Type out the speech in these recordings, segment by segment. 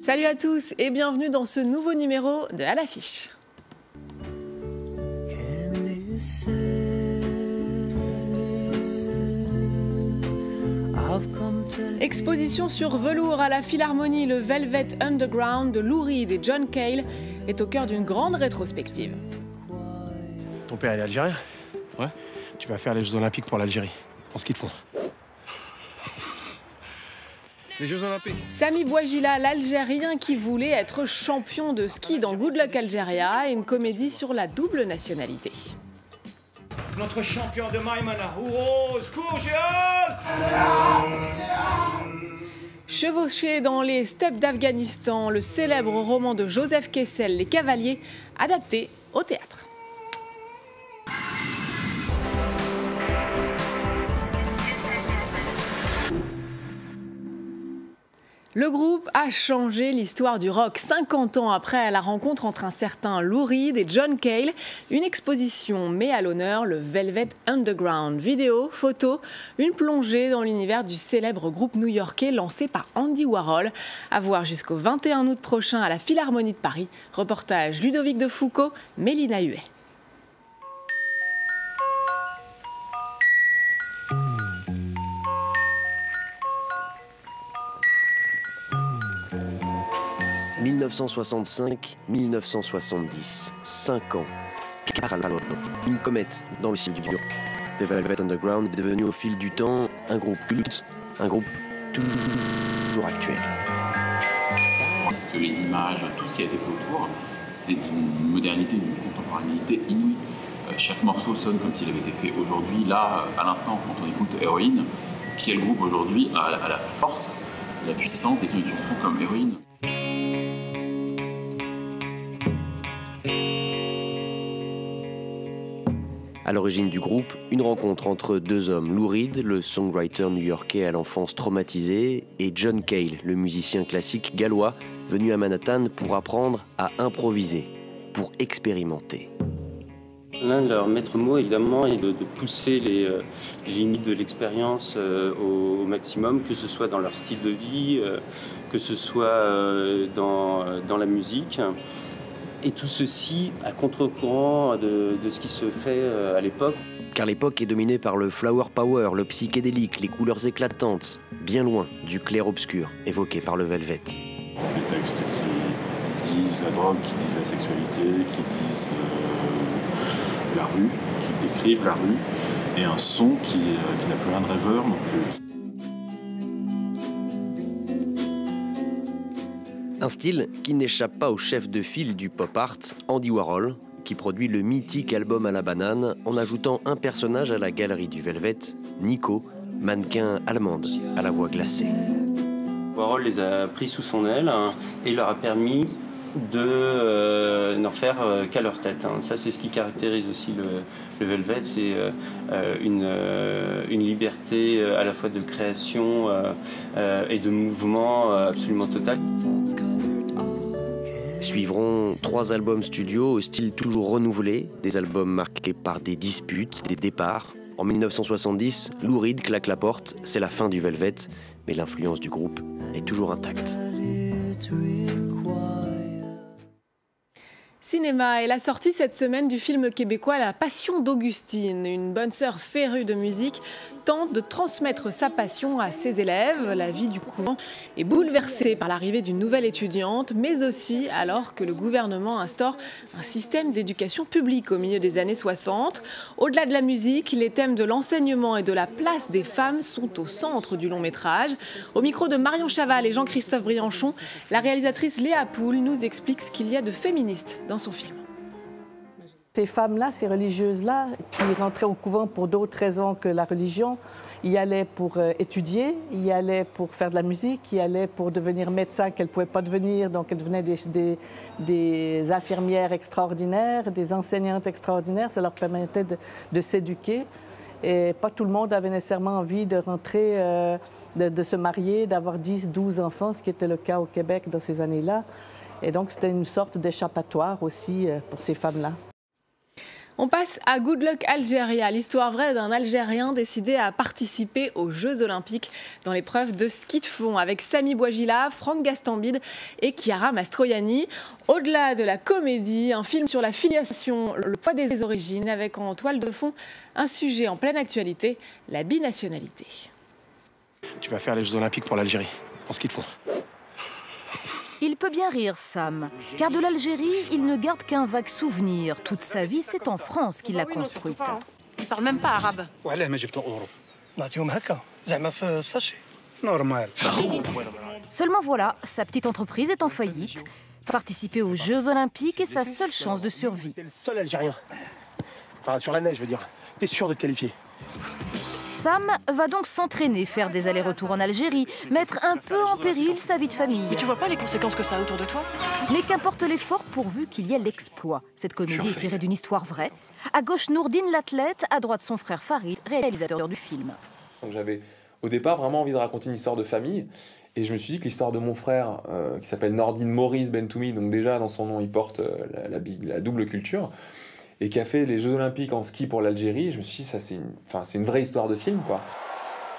Salut à tous et bienvenue dans ce nouveau numéro de À l'affiche. Exposition sur velours à la Philharmonie, le Velvet Underground de Lou Reed et John Cale est au cœur d'une grande rétrospective. Ton père est algérien? Ouais. Tu vas faire les Jeux Olympiques pour l'Algérie. En ski de fond. Les Jeux Olympiques. Sami Bouajila, l'Algérien qui voulait être champion de ski dans Good Luck Algeria, et une comédie sur la double nationalité. Notre champion de Maïmana, Rose, Courgeol! Chevauché dans les steppes d'Afghanistan, le célèbre roman de Joseph Kessel, Les Cavaliers, adapté au théâtre. Le groupe a changé l'histoire du rock 50 ans après la rencontre entre un certain Lou Reed et John Cale. Une exposition met à l'honneur le Velvet Underground. Vidéo, photos, une plongée dans l'univers du célèbre groupe new-yorkais lancé par Andy Warhol. À voir jusqu'au 21 août prochain à la Philharmonie de Paris. Reportage Ludovic de Foucault, Mélina Huet. « 1965-1970, 5 ans, une comète dans le ciel du New York. The Velvet Underground est devenu au fil du temps un groupe culte, un groupe toujours actuel. Parce que les images, tout ce qui a été fait autour, c'est d'une modernité, d'une contemporanéité inouïe. Chaque morceau sonne comme s'il avait été fait aujourd'hui. Là, à l'instant, quand on écoute Héroïne, quel groupe aujourd'hui a la force, la puissance d'écrire une chanson comme Héroïne? À l'origine du groupe, une rencontre entre deux hommes, Lou Reed, le songwriter new-yorkais à l'enfance traumatisée, et John Cale, le musicien classique gallois, venu à Manhattan pour apprendre à improviser, pour expérimenter. L'un de leurs maîtres mots, évidemment, est de pousser les limites de l'expérience au maximum, que ce soit dans leur style de vie, que ce soit dans la musique. Et tout ceci à contre-courant de ce qui se fait à l'époque. Car l'époque est dominée par le flower power, le psychédélique, les couleurs éclatantes, bien loin du clair-obscur évoqué par le Velvet. Des textes qui disent la drogue, qui disent la sexualité, qui disent la rue, qui décrivent la rue, et un son qui n'a plus rien de rêveur non plus. Un style qui n'échappe pas au chef de file du pop art, Andy Warhol, qui produit le mythique album à la banane en ajoutant un personnage à la galerie du Velvet, Nico, mannequin allemande à la voix glacée. Warhol les a pris sous son aile et leur a permis de n'en faire qu'à leur tête. Ça, c'est ce qui caractérise aussi le Velvet, c'est une liberté à la fois de création et de mouvement absolument total. Suivront 3 albums studio au style toujours renouvelé, des albums marqués par des disputes, des départs. En 1970, Lou Reed claque la porte, c'est la fin du Velvet, mais l'influence du groupe est toujours intacte. Cinéma et la sortie cette semaine du film québécois La Passion d'Augustine. Une bonne sœur férue de musique tente de transmettre sa passion à ses élèves. La vie du couvent est bouleversée par l'arrivée d'une nouvelle étudiante, mais aussi alors que le gouvernement instaure un système d'éducation publique au milieu des années 60. Au-delà de la musique, les thèmes de l'enseignement et de la place des femmes sont au centre du long métrage. Au micro de Marion Chaval et Jean-Christophe Brianchon, la réalisatrice Léa Poul nous explique ce qu'il y a de féministe dans son film. Ces femmes-là, ces religieuses-là, qui rentraient au couvent pour d'autres raisons que la religion, y allaient pour étudier, y allaient pour faire de la musique, y allaient pour devenir médecin qu'elles ne pouvaient pas devenir, donc elles devenaient des infirmières extraordinaires, des enseignantes extraordinaires, ça leur permettait de s'éduquer. Et pas tout le monde avait nécessairement envie de rentrer, de se marier, d'avoir 10, 12 enfants, ce qui était le cas au Québec dans ces années-là. Et donc, c'était une sorte d'échappatoire aussi pour ces femmes-là. On passe à Good Luck Algeria, l'histoire vraie d'un Algérien décidé à participer aux Jeux Olympiques dans l'épreuve de ski de fond avec Samy Bouajila, Franck Gastambide et Chiara Mastroianni. Au-delà de la comédie, un film sur la filiation, le poids des origines, avec en toile de fond un sujet en pleine actualité, la binationalité. Tu vas faire les Jeux Olympiques pour l'Algérie, pour ce qu'ils font. Il peut bien rire, Sam, car de l'Algérie, il ne garde qu'un vague souvenir. Toute sa vie, c'est en France qu'il l'a construite. Il parle même pas arabe. Seulement voilà, sa petite entreprise est en faillite. Participer aux Jeux Olympiques est sa seule chance de survie. T'es le seul Algérien. Enfin, sur la neige, je veux dire. T'es sûr de te qualifier. Sam va donc s'entraîner, faire des allers-retours en Algérie, mettre un peu en péril sa vie de famille. Mais tu vois pas les conséquences que ça a autour de toi? Mais qu'importe l'effort pourvu qu'il y ait l'exploit. Cette comédie est tirée d'une histoire vraie. À gauche, Nourdine l'athlète, à droite son frère Farid, réalisateur du film. J'avais au départ vraiment envie de raconter une histoire de famille. Et je me suis dit que l'histoire de mon frère, qui s'appelle Nordine Maurice Bentoumi, donc déjà dans son nom il porte la double culture, et qui a fait les Jeux Olympiques en ski pour l'Algérie, je me suis dit, ça c'est une vraie histoire de film, quoi.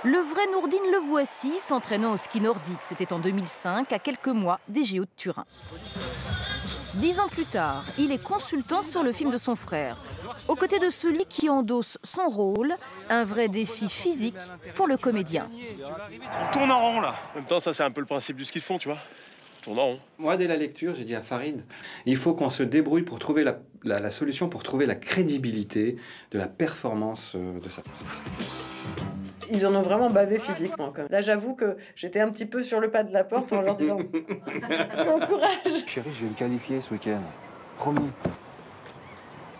Le vrai Nourdine le voici, s'entraînant au ski nordique. C'était en 2005, à quelques mois des JO de Turin. 10 ans plus tard, il est consultant sur le film de son frère, aux côtés de celui qui endosse son rôle, un vrai défi physique pour le comédien. On tourne en rond, là. En même temps, ça, c'est un peu le principe du ski de fond, tu vois. On tourne en rond. Moi, dès la lecture, j'ai dit à Farid, il faut qu'on se débrouille pour trouver la solution, pour trouver la crédibilité de la performance de ça. Ils en ont vraiment bavé physiquement. Quand même. Là, j'avoue que j'étais un petit peu sur le pas de la porte en leur disant bon courage. Chérie, je vais me qualifier ce week-end. Promis.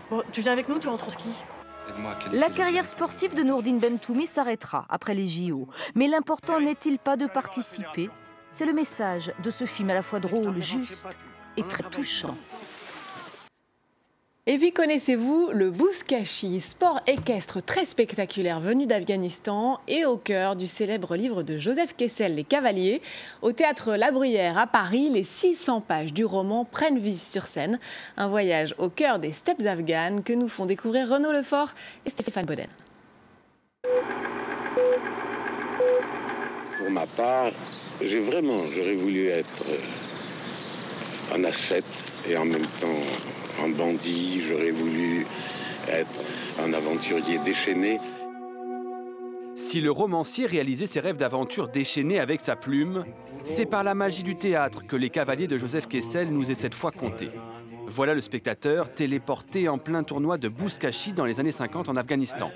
Bon, tu viens avec nous, tu rentres au ski. La carrière sportive de Nourdine Bentoumi s'arrêtera après les JO. Mais l'important n'est-il pas de participer? C'est le message de ce film à la fois drôle, juste et très touchant. Et puis connaissez-vous le bouskashi, sport équestre très spectaculaire venu d'Afghanistan et au cœur du célèbre livre de Joseph Kessel, Les Cavaliers. Au théâtre La Bruyère à Paris, les 600 pages du roman prennent vie sur scène. Un voyage au cœur des steppes afghanes que nous font découvrir Renaud Lefort et Stéphane Boden. Pour ma part, j'aurais voulu être un ascète et en même temps un bandit, j'aurais voulu être un aventurier déchaîné. Si le romancier réalisait ses rêves d'aventure déchaînés avec sa plume, c'est par la magie du théâtre que Les Cavaliers de Joseph Kessel nous est cette fois compté. Voilà le spectateur téléporté en plein tournoi de bouskashi dans les années 50 en Afghanistan.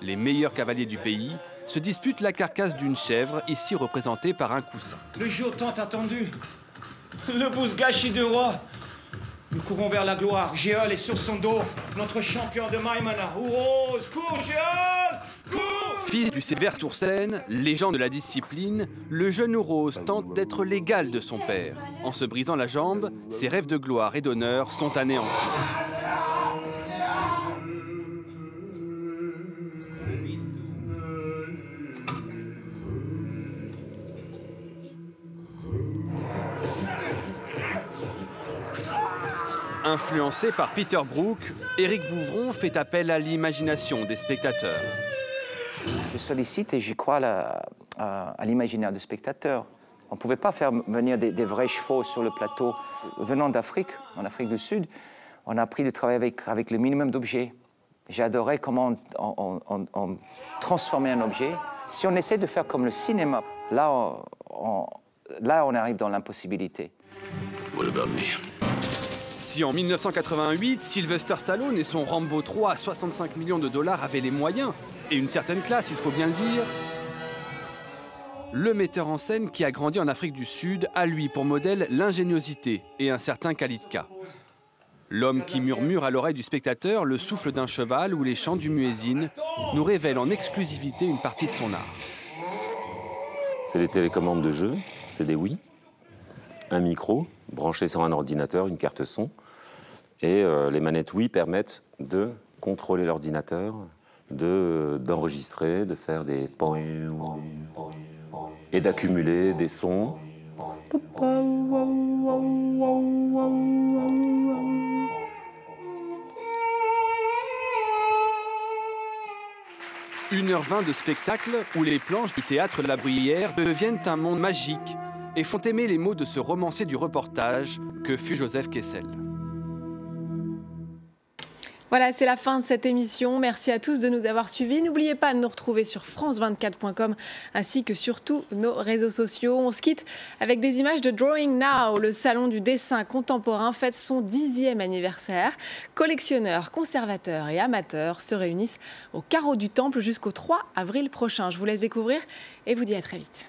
Les meilleurs cavaliers du pays se disputent la carcasse d'une chèvre, ici représentée par un coussin. Le jour tant attendu, le bouskashi de roi. Nous courons vers la gloire. Géol est sur son dos. Notre champion de Maïmana. Ouros, cours Géol, cours! Fils du sévère Toursen, légende de la discipline, le jeune Ouros tente d'être l'égal de son père. En se brisant la jambe, ses rêves de gloire et d'honneur sont anéantis. Influencé par Peter Brook, Éric Bouvron fait appel à l'imagination des spectateurs. Je sollicite et j'y crois à l'imaginaire des spectateurs. On ne pouvait pas faire venir des vrais chevaux sur le plateau. Venant d'Afrique, en Afrique du Sud, on a appris de travailler avec le minimum d'objets. J'ai adoré comment on transformait un objet. Si on essaie de faire comme le cinéma, là on arrive dans l'impossibilité. Si en 1988, Sylvester Stallone et son Rambo 3 à 65 millions de dollars avaient les moyens, et une certaine classe, il faut bien le dire, le metteur en scène qui a grandi en Afrique du Sud a lui pour modèle l'ingéniosité et un certain Kalitka. L'homme qui murmure à l'oreille du spectateur le souffle d'un cheval ou les chants du muezzin nous révèle en exclusivité une partie de son art. C'est des télécommandes de jeu, c'est des Wii, un micro branché sur un ordinateur, une carte son, et les manettes Wii permettent de contrôler l'ordinateur, d'enregistrer, de faire des et d'accumuler des sons. 1h20 de spectacle où les planches du théâtre La Bruyère deviennent un monde magique et font aimer les mots de ce romancier du reportage que fut Joseph Kessel. Voilà, c'est la fin de cette émission. Merci à tous de nous avoir suivis. N'oubliez pas de nous retrouver sur france24.com ainsi que sur tous nos réseaux sociaux. On se quitte avec des images de Drawing Now. Le salon du dessin contemporain fête son 10e anniversaire. Collectionneurs, conservateurs et amateurs se réunissent au carreau du Temple jusqu'au 3 avril prochain. Je vous laisse découvrir et vous dis à très vite.